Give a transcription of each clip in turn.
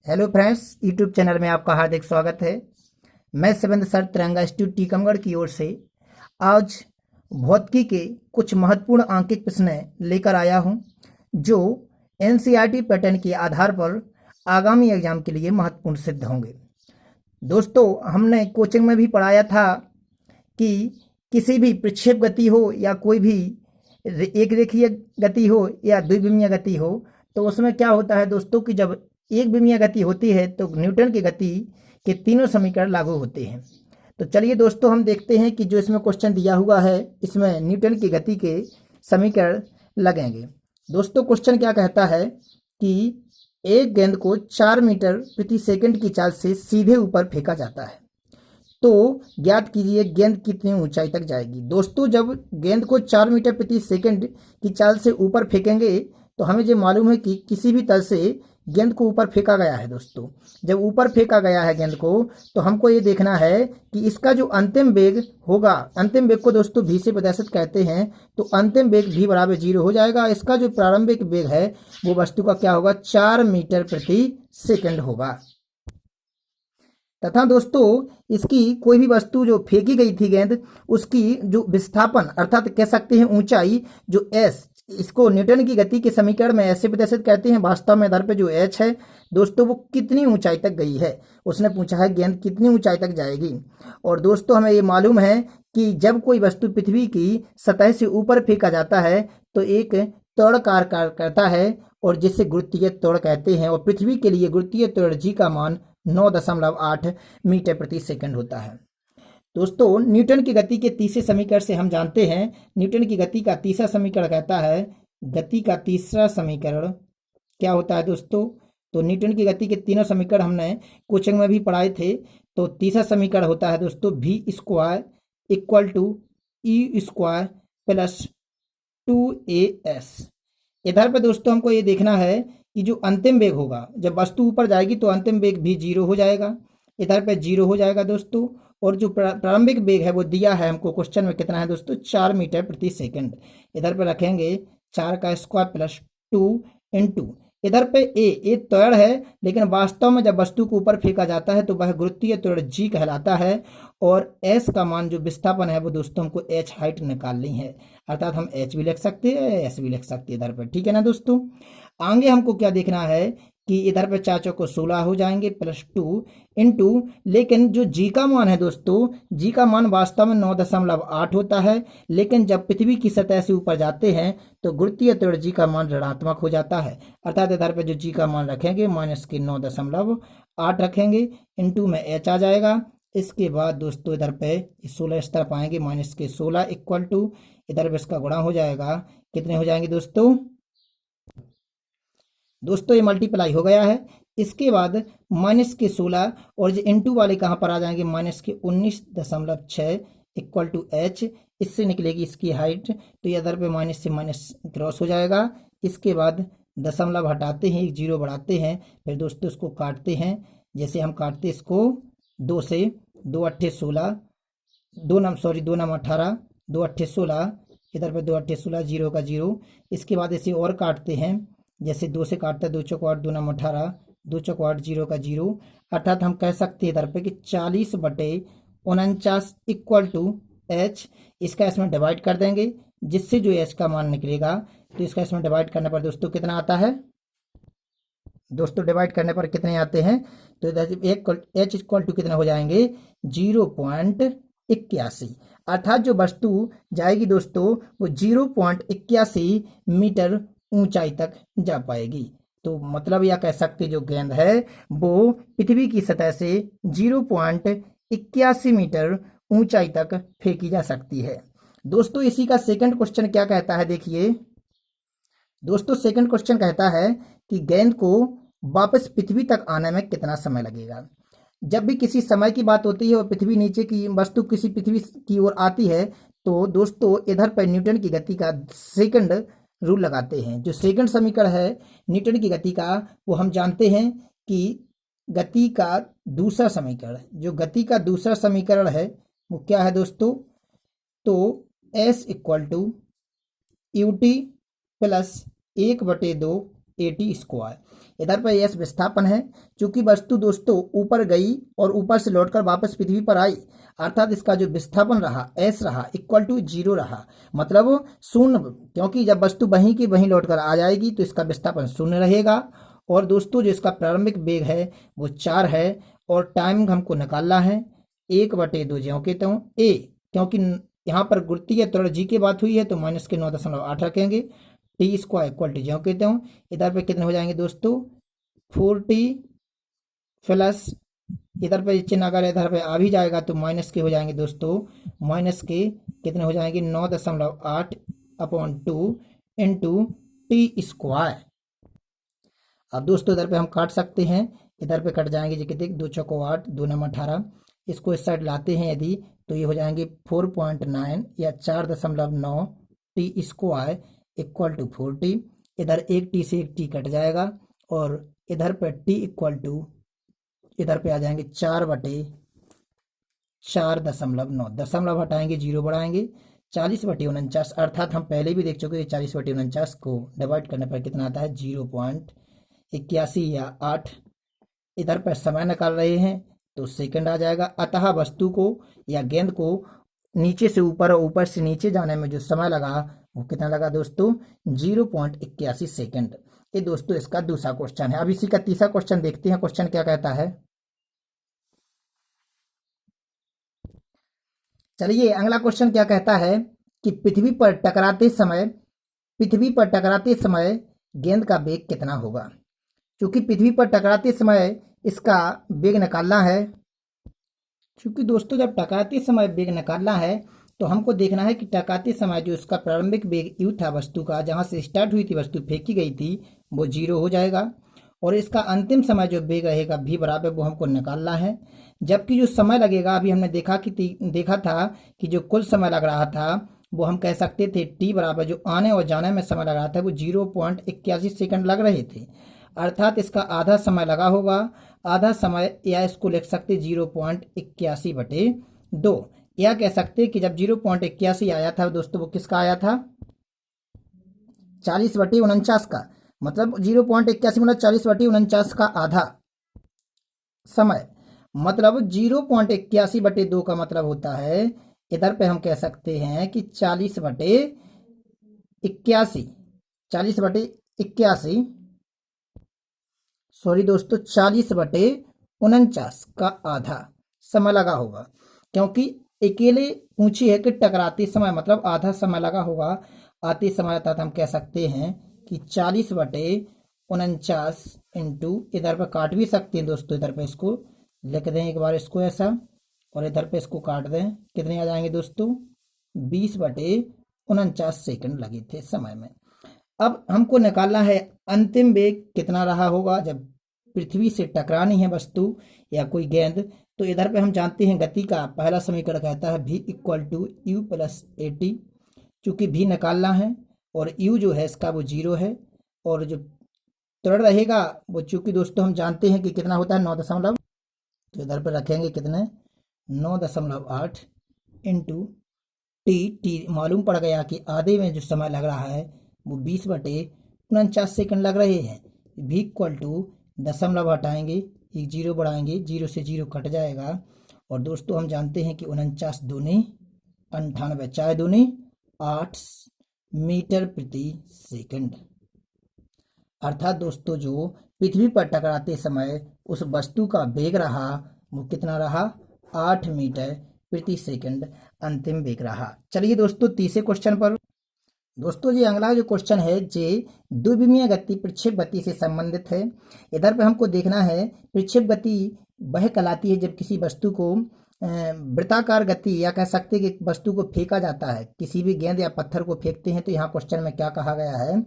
Hello friends, YouTube channel में आपका हार्दिक स्वागत है। मैं शिवेंद्र सर तिरंगा इंस्टीट्यूट टीकमगढ़ की ओर से आज भौतिकी के कुछ महत्वपूर्ण आंकिक प्रश्न लेकर आया हूं, जो एनसीईआरटी पैटर्न के आधार पर आगामी एग्जाम के लिए महत्वपूर्ण सिद्ध होंगे। दोस्तों, हमने कोचिंग में भी पढ़ाया था कि किसी भी प्रक्षेप गति हो या कोई भी एक रेखीय गति हो या द्विविमीय गति हो, तो उसमें क्या होता है दोस्तों कि जब एक विमीय गति होती है तो न्यूटन की गति के तीनों समीकरण लागू होते हैं। तो चलिए दोस्तों, हम देखते हैं कि जो इसमें क्वेश्चन दिया हुआ है इसमें न्यूटन की गति के समीकरण लगेंगे। दोस्तों, क्वेश्चन क्या कहता है कि एक गेंद को 4 मीटर प्रति सेकंड की चाल से सीधे ऊपर फेंका जाता है, तो ज्ञात कीजिए गेंद कितनी ऊंचाई तक जाएगी। दोस्तों, जब गेंद को 4 मीटर प्रति सेकंड की चाल से ऊपर फेंकेंगे तो हमें जो मालूम है कि किसी भी तल से गेंद को ऊपर फेंका गया है। दोस्तों, जब ऊपर फेंका गया है गेंद को, तो हमको ये देखना है कि इसका जो अंतिम वेग होगा, अंतिम वेग को दोस्तों v से प्रदर्शित कहते हैं, तो अंतिम वेग v बराबर 0 हो जाएगा। इसका जो प्रारंभिक वेग है वो वस्तु का क्या होगा, 4 मीटर प्रति सेकंड होगा। तथा दोस्तों, इसकी कोई भी वस्तु जो फेंकी गई थी गेंद, उसकी जो विस्थापन अर्थात कह सकते हैं ऊंचाई, जो s, इसको न्यूटन की गति के समीकरण में ऐसे प्रदर्शित करते हैं। वास्तव में इधर पे जो h है दोस्तों, वो कितनी ऊंचाई तक गई है, उसने पूछा है गेंद कितनी ऊंचाई तक जाएगी। और दोस्तों, हमें ये मालूम है कि जब कोई वस्तु पृथ्वी की सतह से ऊपर फेंका जाता है तो एक त्वरण कार्य करता है, और जिसे गुरुत्वीय त्वरण कहते हैं। और पृथ्वी के लिए गुरुत्वीय त्वरण जी का मान 9.8 मीटर प्रति सेकंड होता है। दोस्तों, न्यूटन की गति के तीसरे समीकरण से हम जानते हैं, न्यूटन की गति का तीसरा समीकरण कहता है, गति का तीसरा समीकरण क्या होता है दोस्तों, तो न्यूटन की गति के तीनों समीकरण हमने कोचिंग में भी पढ़ाए थे। तो तीसरा समीकरण होता है दोस्तों v square equal to E square plus 2as। इधर पे दोस्तों हमको ये देखना है कि जो अंतिम वेग होगा, जब वस्तु ऊपर जाएगी तो अंतिम वेग भी 0 हो जाएगा, इधर पे 0 हो जाएगा दोस्तों। और जो प्रारंभिक वेग है वो दिया है हमको क्वेश्चन में, कितना है दोस्तों, 4 मीटर प्रति सेकंड। इधर पे रखेंगे 4 का स्क्वायर प्लस 2 इंटू, इधर पे ए त्वरण है, लेकिन वास्तव में जब वस्तु को ऊपर फेंका जाता है तो वह गुरुत्वीय त्वरण जी कहलाता है। और एस का मान जो विस्थापन है वो दोस्तों हमको एच हाइट निकालनी है, अर्थात हम एच भी लिख सकते हैं, एस भी लिख सकते हैं इधर पर, ठीक है ना दोस्तों। आगे हमको क्या देखना है कि इधर पे 4 चौको 16 हो जाएंगे प्लस 2 इंटू, लेकिन जो जी का मान है दोस्तों, जी का मान वास्तव में 9.8 होता है, लेकिन जब पृथ्वी की सतह से ऊपर जाते हैं तो गुरुत्वीय त्वरण जी का मान ऋणात्मक हो जाता है, अर्थात इधर पे जो जी का मान रखेंगे माइनस के 9.8 रखेंगे, इंटू में एच आ जाएगा। इसके बाद दोस्तों इधर पे 16 इस तरफ आएंगे, माइनस के 16 इक्वल टू, इधर पे इसका गुणा हो जाएगा, कितने हो जाएंगे दोस्तों, ये मल्टीप्लाई हो गया है। इसके बाद माइनस के 16 और जो इंटू वाले कहाँ पर आ जाएंगे, माइनस के 19.6 इक्वल टू एच, इससे निकलेगी इसकी हाइट, तो ये इधर पे माइनस से माइनस क्रॉस हो जाएगा। इसके बाद दशमलव हटाते हैं, एक जीरो बढ़ाते हैं, फिर दोस्तों इसको काटते हैं, जैसे हम काटते इसको 2 से, 2 अट्ठे 16, 2 नम 18, 2 अट्ठे 16, इधर पे 2 अट्ठे 16, जीरो का जीरो। इसके बाद इसे और काटते हैं, जैसे 2 से काटता है, 2 चौको 8, 2 नम 18, 2 चौको 8, जीरो का जीरो, अर्थात हम कह सकते हैं इधर पे कि 40/49 इक्वल टू एच। इसका इसमें डिवाइड कर देंगे, जिससे जो एच का मान निकलेगा, तो इसका इसमें डिवाइड करने पर दोस्तों कितना आता है, दोस्तों डिवाइड करने पर कितने आते हैं, तो एच इक्वल टू कितना हो जाएंगे, 0.81, अर्थात जो वस्तु जाएगी दोस्तों वो 0.81 मीटर ऊंचाई तक जा पाएगी। तो मतलब यह कह सकते जो गेंद है वो पृथ्वी की सतह से 0.81 मीटर ऊंचाई तक फेंकी जा सकती है। दोस्तों, इसी का सेकंड क्वेश्चन क्या कहता है, देखिए दोस्तों, सेकंड क्वेश्चन कहता है कि गेंद को वापस पृथ्वी तक आने में कितना समय लगेगा। जब भी किसी समय की बात होती है और पृथ्वी नीचे की वस्तु किसी पृथ्वी की ओर आती है, तो दोस्तों इधर पर न्यूटन की गति का सेकंड रूल लगाते हैं। जो सेकंड समीकरण है न्यूटन की गति का, वो हम जानते हैं कि गति का दूसरा समीकरण, जो गति का दूसरा समीकरण है वो क्या है दोस्तों, तो s equal to U T plus 1/2 AT square. इधर पर एस विस्थापन है। चूंकि वस्तु दोस्तों ऊपर गई और ऊपर से लौटकर वापस पृथ्वी पर आई, अर्थात इसका जो विस्थापन रहा एस रहा इक्वल टू 0 रहा, मतलब शून्य, क्योंकि जब वस्तु वहीं की वहीं लौटकर आ जाएगी तो इसका विस्थापन शून्य रहेगा। और दोस्तों जो इसका प्रारंभिक वेग है वो 4 है और टाइम हमको निकालना है 1/2 ज्यों के त्यों ए, क्योंकि यहाँ पर गुरुत्वीय त्वरण जी की बात हुई है तो माइनस के 9.8 रखेंगे। टी स्क्वायर इक्वल टू ज्यों के त्यों इधर पे कितने हो जाएंगे दोस्तों 4t प्लस इधर पे चिन्ह अगर इधर पे आ भी जाएगा तो माइनस के हो जाएंगे दोस्तों, माइनस के कितने हो जाएंगे 9.8/2 इंटू टी स्क्वायर। अब दोस्तों इधर पे हम काट सकते हैं, इधर पे कट जाएंगे जी कितने 2 चौको 8 2 नम 18, इसको इस साइड लाते हैं यदि तो ये हो जाएंगे 4.9 या 4.9 T square equal to 4t। इधर एक टी से एक टी कट जाएगा और इधर पे टी इक्वल टू इधर पे आ जाएंगे 4/4.9, दशमलव हटाएंगे 0 बढ़ाएंगे 40/49, अर्थात हम पहले भी देख चुके हैं 40/49 को डिवाइड करने पर कितना आता है 0.81 या 8। इधर पर समय निकाल रहे हैं तो सेकंड आ जाएगा। अतः वस्तु को या गेंद को नीचे से ऊपर और ऊपर से नीचे जाने में जो समय लगा वो कितना लगा दोस्तों 0.81 सेकंड। ये दोस्तों इसका दूसरा क्वेश्चन है। अब इसी का तीसरा क्वेश्चन देखते हैं, क्वेश्चन क्या कहता है। चलिए अगला क्वेश्चन क्या कहता है कि पृथ्वी पर टकराते समय गेंद का वेग कितना होगा। क्योंकि पृथ्वी पर टकराते समय इसका वेग निकालना है, क्योंकि दोस्तों जब टकराते समय वेग निकालना है तो हमको देखना है कि टकराते समय जो इसका प्रारंभिक वेग यू था वस्तु का, जहां से स्टार्ट हुई थी वस्तु फेंकी गई थी, वो 0 हो जाएगा और इसका अंतिम समय जो वेग रहेगा v बराबर वो हमको निकालना है। जबकि जो समय लगेगा अभी हमने देखा था कि जो कुल समय लग रहा था वो हम कह सकते थे t बराबर जो आने और जाने में समय लग रहा था वो 0.81 सेकंड लग रहे थे, अर्थात इसका आधा समय लगा होगा। आधा समय या इसको लिख सकते 0.81/2, या कह सकते कि जब 0.81 आया था दोस्तों वो किसका आया था 40/49 का, मतलब 0.81 मतलब 40/49 का आधा समय, मतलब 0.81/2 का मतलब होता है इधर पे हम कह सकते हैं कि 40/81 सॉरी दोस्तों 40/49 का आधा समय लगा होगा, क्योंकि अकेले पूछी है कि टकराते समय मतलब आधा समय लगा होगा। आते समय अर्थात हम कह सकते हैं कि 40/49 इंटू इधर पर काट भी सकते हैं दोस्तों, इधर पे इसको लिख दें एक बार इसको ऐसा और इधर पे इसको काट दें, कितने आ जाएंगे दोस्तों 20/49 सेकंड लगे थे समय में। अब हमको निकालना है अंतिम वेग कितना रहा होगा जब पृथ्वी से टकरानी है वस्तु या कोई गेंद। तो इधर पे हम जानते हैं गति का पहला समीकरण कहता है v equal to U plus A T, चूँकि v निकालना है और u जो है इसका वो 0 है और जो त्वरण रहेगा वो चूँकि दोस्तों हम जानते हैं कि कितना होता है 9 दशमलव, तो इधर पर रखेंगे कितने 9.8 इंटू टी मालूम पड़ गया कि आधे में जो समय लग रहा है वो 20/49 सेकंड लग रहे हैं। v इक्वल टू दशमलव हटाएंगे एक 0 बढ़ाएंगे 0 से 0 कट जाएगा और दोस्तों हम जानते हैं कि 49 दूनी 98 4 दूनी 8 मीटर प्रति सेकंड, अर्थात दोस्तों जो पृथ्वी पर टकराते समय उस वस्तु का वेग रहा वो कितना रहा 8 मीटर प्रति सेकंड अंतिम वेग रहा। चलिए दोस्तों तीसरे क्वेश्चन पर। दोस्तों ये अगला जो क्वेश्चन है जे द्विविमीय गति प्रक्षेप गति से संबंधित है। इधर पे हमको देखना है प्रक्षेप गति वह कहलाती है जब किसी वस्तु को वृत्ताकार गति या कह सकते हैं कि वस्तु को फेंका जाता है, किसी भी गेंद या पत्थर को फेंकते हैं। तो यहाँ क्वेश्चन में क्या कहा गया है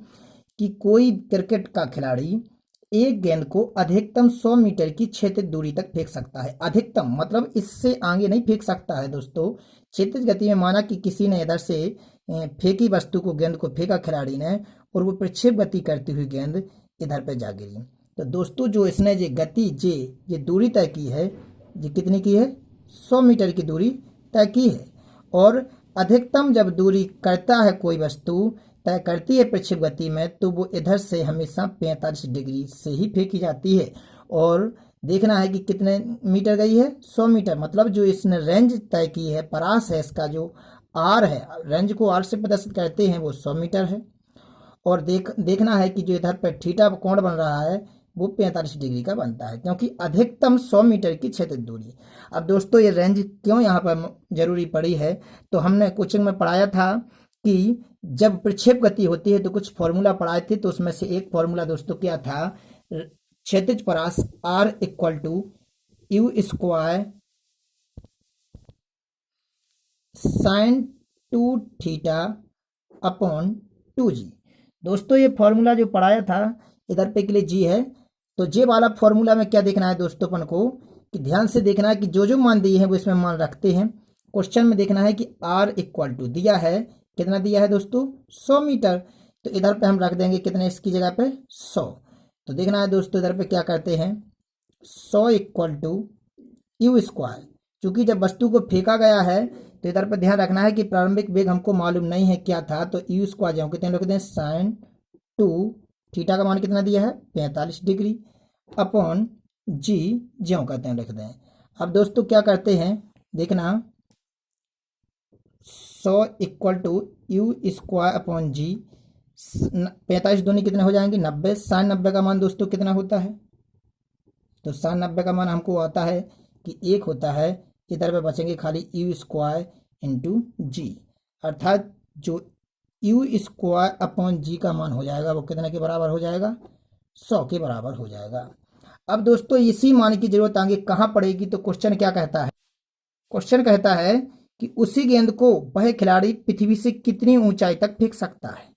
कि कोई क्रिकेट का खिलाड़ी एक गेंद को अधिकतम 100 मीटर की क्षैतिज दूरी तक फेंक सकता है। अधिकतम मतलब इससे आगे नहीं फेंक सकता है दोस्तों। क्षैतिज गति में माना कि किसी ने इधर से फेंकी वस्तु को, गेंद को फेंका खिलाड़ी ने और वो प्रक्षेप गति करती हुई गेंद इधर पे जा गिरी। तो दोस्तों जो इसने जो गति ये दूरी तय की है, ये कितनी की है 100 मीटर की दूरी तय की है। और अधिकतम जब दूरी करता है कोई वस्तु तय करती है प्रक्षेप गति में, तो वो इधर से हमेशा 45 डिग्री से ही फेंकी जाती है। और देखना है कि कितने मीटर गई है, 100 मीटर। मतलब जो इसने रेंज तय की है, परास है इसका, जो आर है, रेंज को आर से प्रदर्शित करते हैं, वो 100 मीटर है। और देखना है कि जो इधर पर थीटा कोण बन रहा है वो 45 डिग्री का बनता है, क्योंकि अधिकतम 100 मीटर की क्षैतिज दूरी। अब दोस्तों ये रेंज क्यों यहाँ पर जरूरी पड़ी है, तो हमने कोचिंग में पढ़ाया था कि जब प्रक्षेप गति होती है तो कुछ फॉर्मूला पढ़ाए थे, तो उसमें से एक फॉर्मूला दोस्तों क्या था, क्षैतिज परास R equal to U square sine 2 theta upon 2g। दोस्तों ये फॉर्मूला जो पढ़ाया था, इधर पे के लिए जी है, तो जे वाला फॉर्मूला में क्या देखना है दोस्तों अपन को, कि ध्यान से देखना है कि जो जो मान दिए हैं वो इसमें मान रखते हैं। क्वेश्चन में देखना है कि R इक्वल टू दिया है, कितना दिया है दोस्तों, 100 मीटर। तो इधर पे हम रख देंगे कितने, इसकी जगह पे 100। तो देखना है दोस्तों इधर पे क्या करते हैं, 100 इक्वल टू यू स्क्वायर। चूंकि जब वस्तु को फेंका गया है तो इधर पे ध्यान रखना है कि प्रारंभिक वेग हमको मालूम नहीं है क्या था, तो यू स्क्वायर जो कितने लिखते हैं, साइन 2 थीटा का मान कितना दिया है, 45 डिग्री अपॉन जी ज्यों कहते हैं लिख दें। अब दोस्तों क्या करते हैं, देखना 100 equal to U square upon G, 45 दूनी कितने हो जाएंगे, 90। साइन 90 का मान दोस्तों कितना होता है, तो साइन 90 का मान हमको आता है कि 1 होता है। इधर पे बचेंगे खाली यू स्क्वायर इंटू जी, अर्थात जो यू स्क्वायर अपॉन जी का मान हो जाएगा वो कितने के बराबर हो जाएगा, 100 के बराबर हो जाएगा। अब दोस्तों इसी मान की जरूरत आगे कहाँ पड़ेगी, तो क्वेश्चन क्या कहता है, क्वेश्चन कहता है कि उसी गेंद को वह खिलाड़ी पृथ्वी से कितनी ऊंचाई तक फेंक सकता है।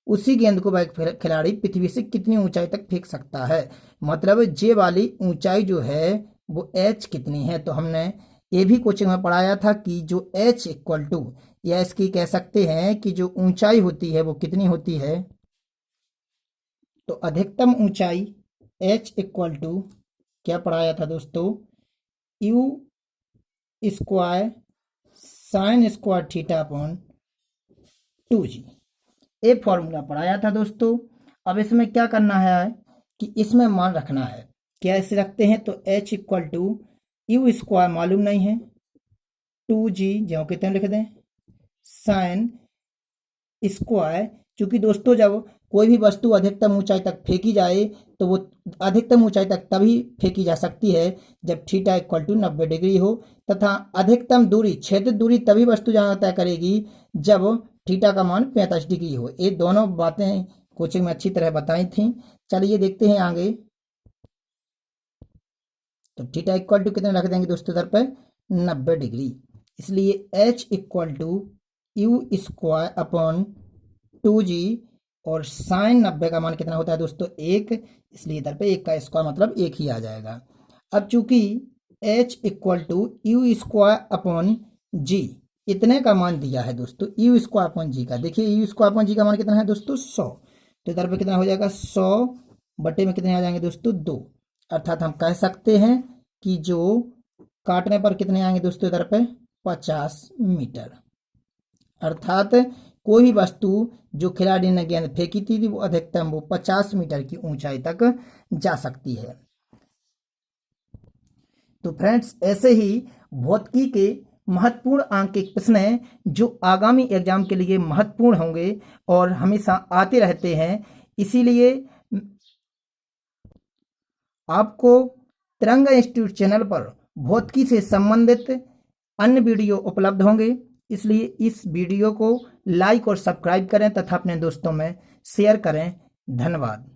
उसी गेंद को वह खिलाड़ी पृथ्वी से कितनी ऊंचाई तक फेंक सकता है, मतलब जे वाली ऊंचाई जो है वो एच कितनी है। तो हमने ये भी कोचिंग में पढ़ाया था कि जो एच इक्वल टू, या इसकी कह सकते हैं कि जो ऊंचाई होती है वो कितनी होती है, तो अधिकतम ऊंचाई एच इक्वल टू क्या पढ़ाया था दोस्तों, you square sine square theta upon 2g। एक फॉर्मूला पढ़ाया था दोस्तों। अब इसमें क्या करना है कि इसमें मान रखना है, क्या ऐसे रखते हैं, तो h equal to U square मालूम नहीं है, 2g जो कहते हैं लिख दें, साइन स्क्वायर। चूंकि दोस्तों जब कोई भी वस्तु अधिकतम ऊंचाई तक फेंकी जाए तो वो अधिकतम ऊंचाई तक तभी फेंकी जा सकती है जब थीटा इक्वल टू 90 डिग्री हो, तथा अधिकतम दूरी क्षैतिज दूरी तभी वस्तु जहाँ तय करेगी जब थीटा का मान 45 डिग्री हो। ये दोनों बातें कोचिंग में अच्छी तरह बताई थी। चलिए देखते हैं आगे। तो थीटा इक्वल टू कितने रख देंगे दोस्तों इधर पर, 90 डिग्री। इसलिए h equal to U square upon 2g, और साइन 90 का मान कितना होता है दोस्तों, 1, इसलिए इधर पे 1 का स्क्वायर मतलब 1 ही आ जाएगा। अब चूंकि h equal to U square upon G इतने का मान दिया है दोस्तों, यू स्क्वायर अपॉन जी का, देखिए यू स्क्वायर अपॉन जी का मान कितना है दोस्तों, 100। तो इधर पे कितना हो जाएगा, 100 बटे में कितने आ जाएंगे दोस्तों, 2। अर्थात हम कह सकते हैं कि जो काटने पर कितने आएंगे दोस्तों इधर पे, 50 मीटर। अर्थात कोई भी वस्तु जो खिलाड़ी ने गेंद फेंकी थी वो अधिकतम वो 50 मीटर की ऊंचाई तक जा सकती है। तो फ्रेंड्स ऐसे ही भौतिकी के महत्वपूर्ण अंक के प्रश्न हैं जो आगामी एग्जाम के लिए महत्वपूर्ण होंगे और हमेशा आते रहते हैं। इसीलिए आपको तिरंगा इंस्टीट्यूट चैनल पर भौतिकी से संबंधित अन्य वीडियो उपलब्ध होंगे, इसलिए इस वीडियो को लाइक और सब्सक्राइब करें तथा अपने दोस्तों में शेयर करें। धन्यवाद।